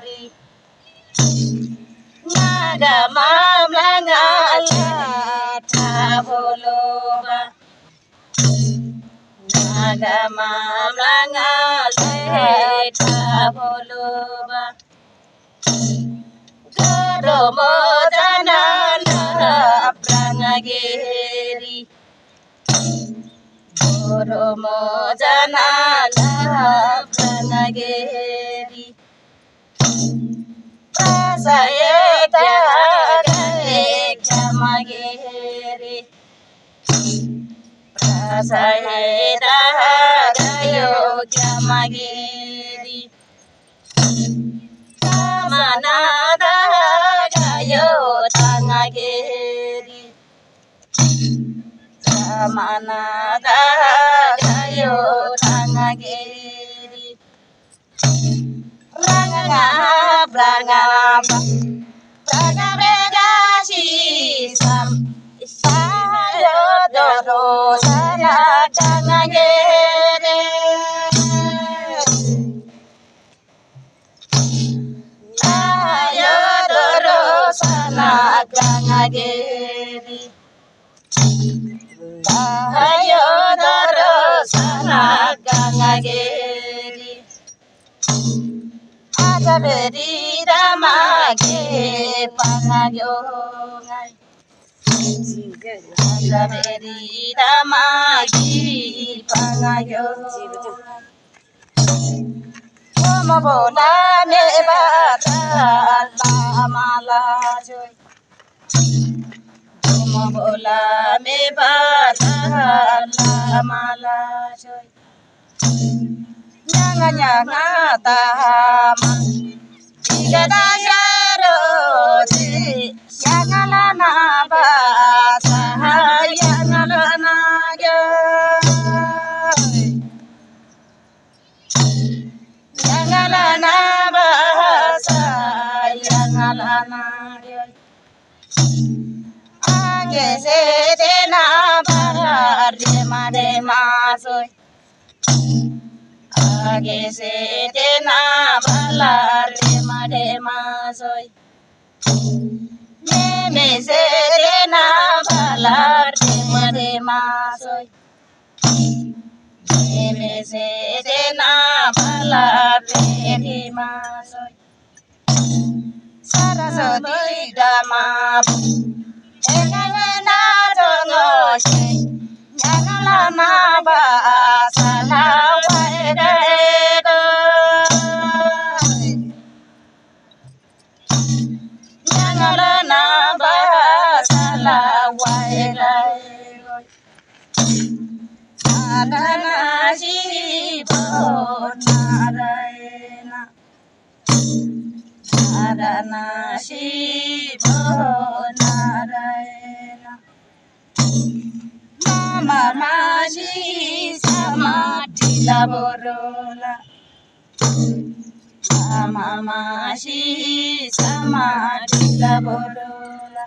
Hari Nagamam langala Taboloba Nagamam langala Taboloba Goromo janala Prangageri Goromo janala Prangageri Sayeda Gamageri Sayeda Gamageri Manada Gayo Tangageri Manada Gayo Tangageri Ranga Braga Braga Begashi Sam Isayo Doro Sana Tangageri Ayo Doro Sana Tangageri Ayo Doro Sana Tangageri Agaberi Ramage Panagyo Agaberi Ramagi Panagyo Momobola Mebata Lamala Joy Momobola Mebata Lamala Joy Nyanga nyanga tahama Igada yaroti Yangala na basa Yangala na gyoy Yangala na basa Yangala na gyoy Age se te na barar Dema dema soy Age se te na balar Dema dema soy Meme se te na balar Dema dema soy Meme se te na balar Dema soy Saraswati dama Engana tongo she Yangala na ba salawa edo Yangala na ba salawa edo Adana shibo narayana Adana shibo narayana Mama maji samadhi laborola Mama maji samadhi laborola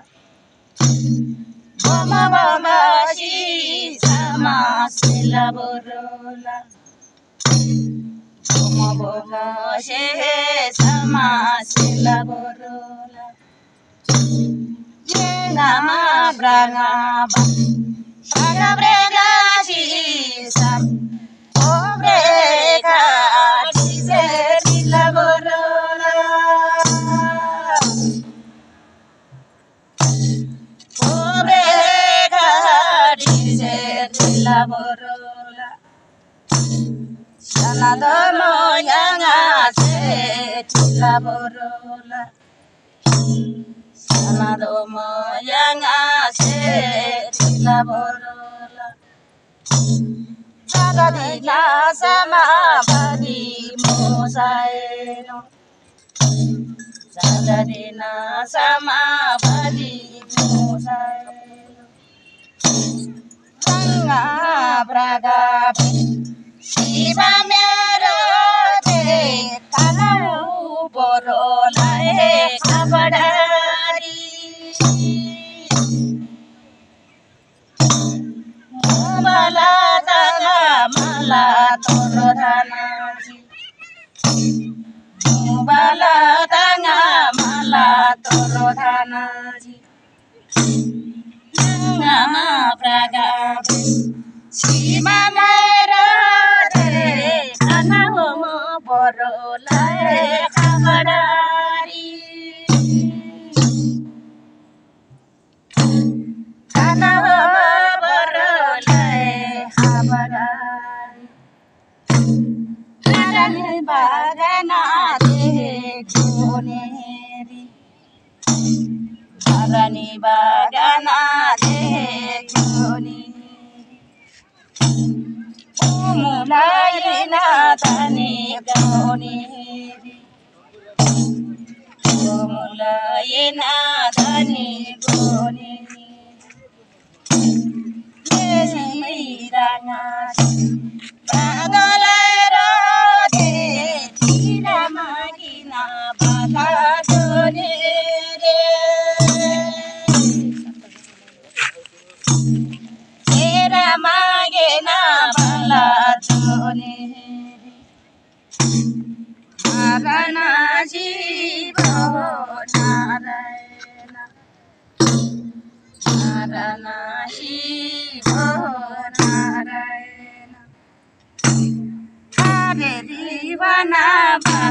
Mama maji samadhi laborola Mama maji samadhi laborola Yenama branga Braga brega shisam Obrega dise dilaborola Obrega dise dilaborola Sanadono yanga se dilaborola Sanadomo yanga se dilaborola Jagadina sama badi mosaeno Jagadina sama badi mosaeno Manga braga Shiva mero te Kalau borola kabadari Mala tala mala torodhana बाला दाङा माला तोरो धानाजी नामा प्रागा सीमा मेरो रे खाना हो म बरोलाई खबरारी खाना हो बरोलाई खबरारी नारायण बागाना देखो नेरी नारायण बागाना देखो मुलाई नाथनी गौनेरी मुलाई नाथनी गौनेरी मेरा नाच पागलाई रोधे तिरा मागिना बाला जोने रे तेरा मागे ना बाला जोने नारायण जीव नारायण नारायण शिव नारायण हरे जीवना